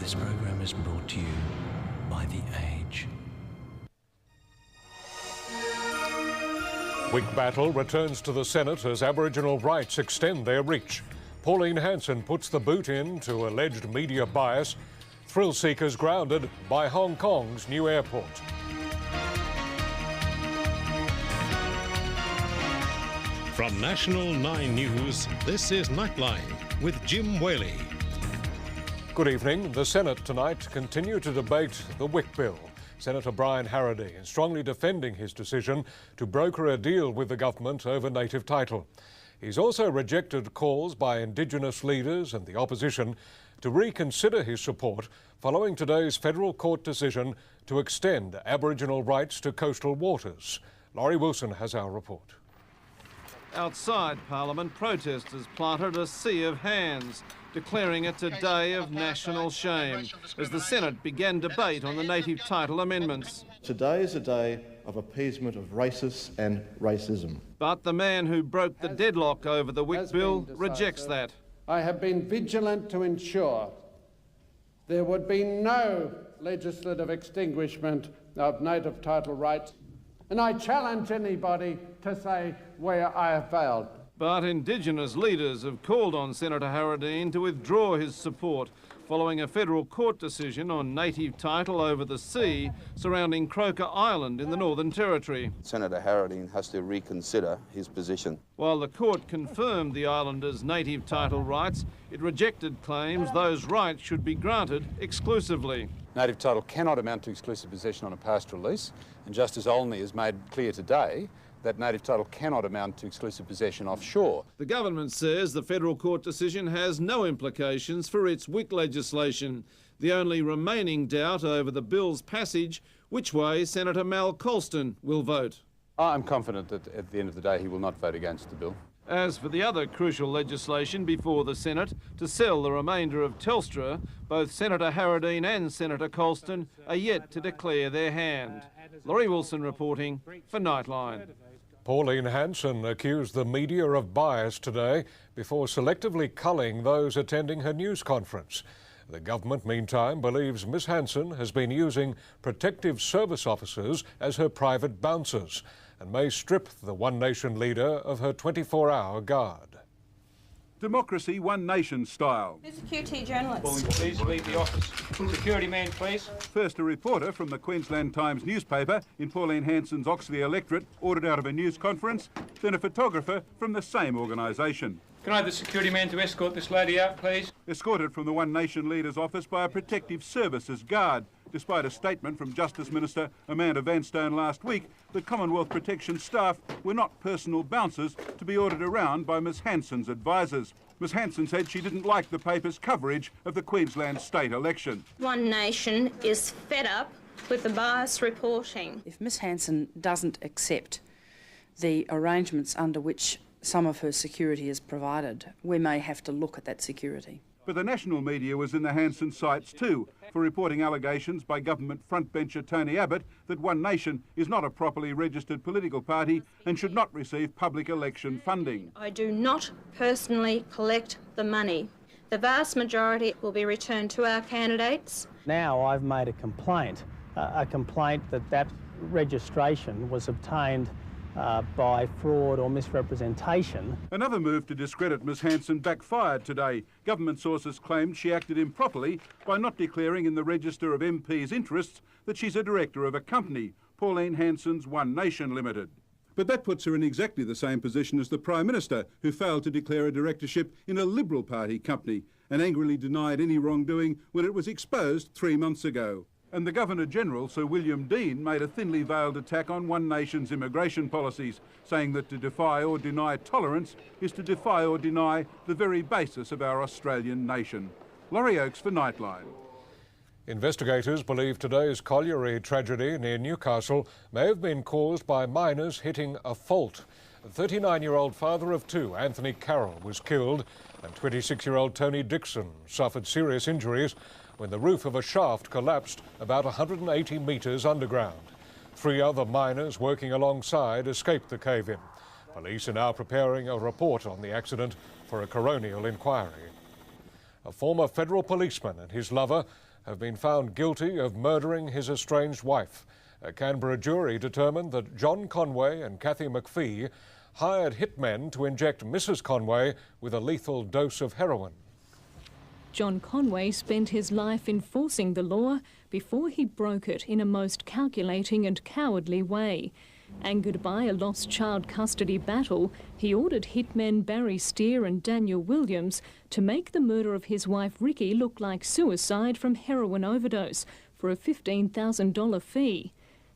This program is brought to you by The Age. Whig battle returns to the Senate as Aboriginal rights extend their reach. Pauline Hanson puts the boot in to alleged media bias. Thrill seekers grounded by Hong Kong's new airport. From National 9 News, this is Nightline with Jim Whaley. Good evening. The Senate tonight continue to debate the WIC bill. Senator Brian Harradine is strongly defending his decision to broker a deal with the government over native title. He's also rejected calls by Indigenous leaders and the opposition to reconsider his support following today's federal court decision to extend Aboriginal rights to coastal waters. Laurie Wilson has our report. Outside Parliament, protesters planted a sea of hands, declaring it a day of national shame as the Senate began debate on the native title amendments. Today is a day of appeasement of racists and racism. But the man who broke the deadlock over the WIC bill rejects that. I have been vigilant to ensure there would be no legislative extinguishment of native title rights, and I challenge anybody to say where I have failed. But Indigenous leaders have called on Senator Harradine to withdraw his support following a federal court decision on native title over the sea surrounding Croker Island in the Northern Territory. Senator Harradine has to reconsider his position. While the court confirmed the islanders' native title rights, it rejected claims those rights should be granted exclusively. Native title cannot amount to exclusive possession on a pastoral lease, and Justice Olney has made clear today that native title cannot amount to exclusive possession offshore. The government says the federal court decision has no implications for its WIC legislation. The only remaining doubt over the bill's passage, which way Senator Mal Colston will vote. I'm confident that at the end of the day he will not vote against the bill. As for the other crucial legislation before the Senate to sell the remainder of Telstra, both Senator Harradine and Senator Colston are yet to declare their hand. Laurie Wilson reporting for Nightline. Pauline Hanson accused the media of bias today before selectively culling those attending her news conference. The government, meantime, believes Ms Hanson has been using protective service officers as her private bouncers and may strip the One Nation leader of her 24-hour guard. Democracy, One Nation style. Who's the QT journalist? Pauline, please leave the office. Security man, please. First, a reporter from the Queensland Times newspaper in Pauline Hanson's Oxley electorate ordered out of a news conference, then a photographer from the same organisation. Can I have the security man to escort this lady out, please? Escorted from the One Nation leader's office by a protective services guard, despite a statement from Justice Minister Amanda Vanstone last week that Commonwealth Protection staff were not personal bouncers to be ordered around by Ms Hanson's advisers. Ms Hanson said she didn't like the paper's coverage of the Queensland state election. One Nation is fed up with the bias reporting. If Ms Hanson doesn't accept the arrangements under which some of her security is provided, we may have to look at that security. But the national media was in the Hanson sights too for reporting allegations by government frontbencher Tony Abbott that One Nation is not a properly registered political party and should not receive public election funding. I do not personally collect the money. The vast majority will be returned to our candidates. Now I've made a complaint that registration was obtained by fraud or misrepresentation. Another move to discredit Ms Hanson backfired today. Government sources claimed she acted improperly by not declaring in the register of MPs' interests that she's a director of a company, Pauline Hanson's One Nation Limited. But that puts her in exactly the same position as the Prime Minister, who failed to declare a directorship in a Liberal Party company and angrily denied any wrongdoing when it was exposed 3 months ago. And the Governor-General, Sir William Dean, made a thinly veiled attack on One Nation's immigration policies, saying that to defy or deny tolerance is to defy or deny the very basis of our Australian nation. Laurie Oakes for Nightline. Investigators believe today's colliery tragedy near Newcastle may have been caused by miners hitting a fault. The 39-year-old father of two, Anthony Carroll, was killed, and 26-year-old Tony Dixon suffered serious injuries when the roof of a shaft collapsed about 180 metres underground. 3 other miners working alongside escaped the cave-in. Police are now preparing a report on the accident for a coronial inquiry. A former federal policeman and his lover have been found guilty of murdering his estranged wife. A Canberra jury determined that John Conway and Kathy McPhee hired hitmen to inject Mrs. Conway with a lethal dose of heroin. John Conway spent his life enforcing the law before he broke it in a most calculating and cowardly way. Angered by a lost child custody battle, he ordered hitmen Barry Steer and Daniel Williams to make the murder of his wife Ricky look like suicide from heroin overdose for a $15,000 fee.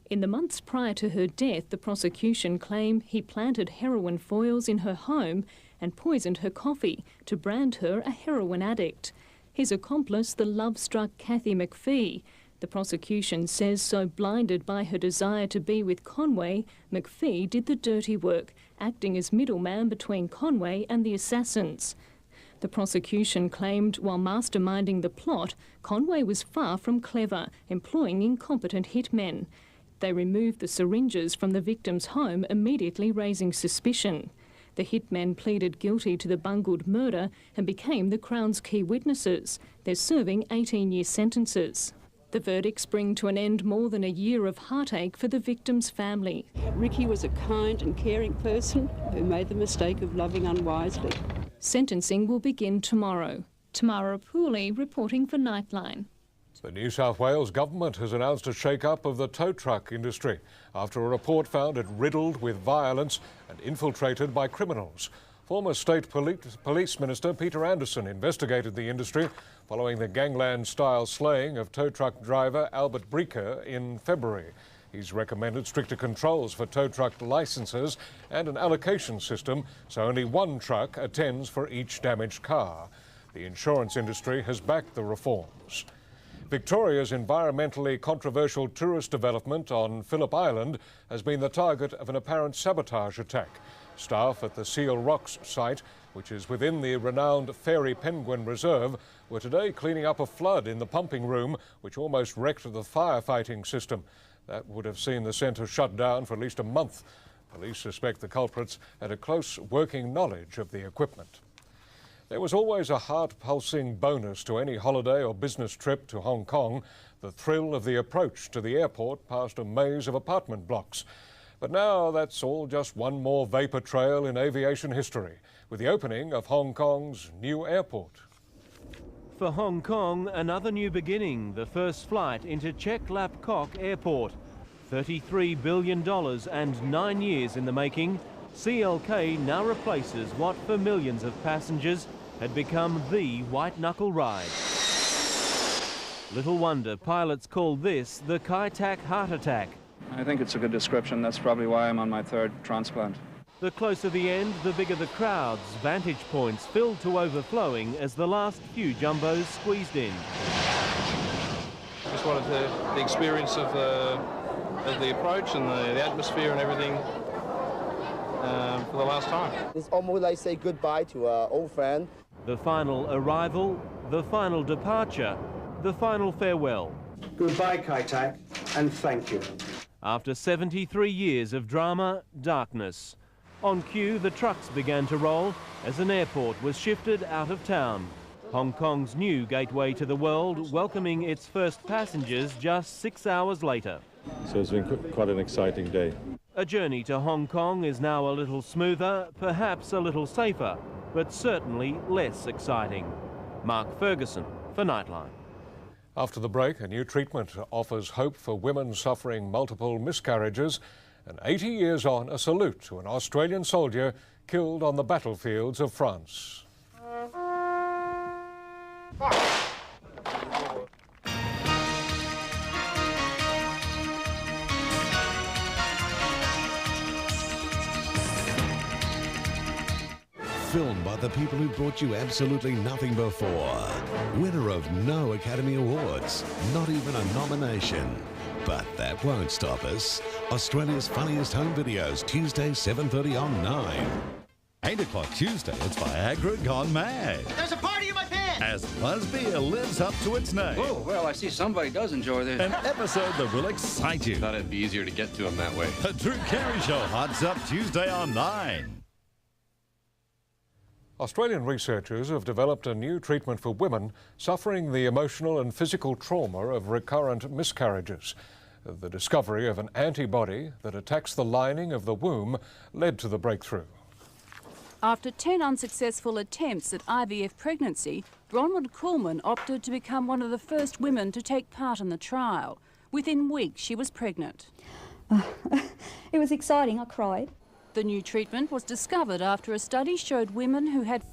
In the months prior to her death, the prosecution claimed he planted heroin foils in her home and poisoned her coffee to brand her a heroin addict. His accomplice, the love-struck Kathy McPhee. The prosecution says so blinded by her desire to be with Conway, McPhee did the dirty work, acting as middleman between Conway and the assassins. The prosecution claimed while masterminding the plot, Conway was far from clever, employing incompetent hitmen. They removed the syringes from the victim's home, immediately raising suspicion. The hitmen pleaded guilty to the bungled murder and became the Crown's key witnesses. They're serving 18-year sentences. The verdicts bring to an end more than a year of heartache for the victim's family. Ricky was a kind and caring person who made the mistake of loving unwisely. Sentencing will begin tomorrow. Tamara Pooley reporting for Nightline. The New South Wales government has announced a shake-up of the tow truck industry after a report found it riddled with violence and infiltrated by criminals. Former State Police Minister Peter Anderson investigated the industry following the gangland-style slaying of tow truck driver Albert Breaker in February. He's recommended stricter controls for tow truck licences and an allocation system so only one truck attends for each damaged car. The insurance industry has backed the reforms. Victoria's environmentally controversial tourist development on Phillip Island has been the target of an apparent sabotage attack. Staff at the Seal Rocks site, which is within the renowned Fairy Penguin Reserve, were today cleaning up a flood in the pumping room, which almost wrecked the firefighting system. That would have seen the centre shut down for at least a month. Police suspect the culprits had a close working knowledge of the equipment. There was always a heart-pulsing bonus to any holiday or business trip to Hong Kong, the thrill of the approach to the airport past a maze of apartment blocks. But now that's all just one more vapour trail in aviation history, with the opening of Hong Kong's new airport. For Hong Kong, another new beginning, the first flight into Chek Lap Kok Airport. $33 billion and 9 years in the making, CLK now replaces what for millions of passengers had become the white-knuckle ride. Little wonder pilots call this the Kai Tak heart attack. I think it's a good description. That's probably why I'm on my third transplant. The closer the end, the bigger the crowds, vantage points filled to overflowing as the last few jumbos squeezed in. Just wanted the experience of the approach and the atmosphere and everything for the last time. It's almost like say goodbye to an old friend. The final arrival, the final departure, the final farewell. Goodbye, Kai Tak, and thank you. After 73 years of drama, darkness. On cue, the trucks began to roll as an airport was shifted out of town. Hong Kong's new gateway to the world, welcoming its first passengers just 6 hours later. So it's been quite an exciting day. A journey to Hong Kong is now a little smoother, perhaps a little safer, but certainly less exciting. Mark Ferguson for Nightline. After the break, a new treatment offers hope for women suffering multiple miscarriages. And 80 years on, a salute to an Australian soldier killed on the battlefields of France. Filmed by the people who brought you absolutely nothing before. Winner of no Academy Awards, not even a nomination. But that won't stop us. Australia's funniest home videos, Tuesday 7:30 on 9. 8 o'clock Tuesday, it's Viagra Gone Mad. There's a party in my pants! As Buzz Beer lives up to its name. Oh, well, I see somebody does enjoy this. An episode that will excite you. Thought it'd be easier to get to him that way. The Drew Carey Show hots up Tuesday on 9. Australian researchers have developed a new treatment for women suffering the emotional and physical trauma of recurrent miscarriages. The discovery of an antibody that attacks the lining of the womb led to the breakthrough. After 10 unsuccessful attempts at IVF pregnancy, Bronwyn Coolman opted to become one of the first women to take part in the trial. Within weeks, she was pregnant. It was exciting. I cried. The new treatment was discovered after a study showed women who had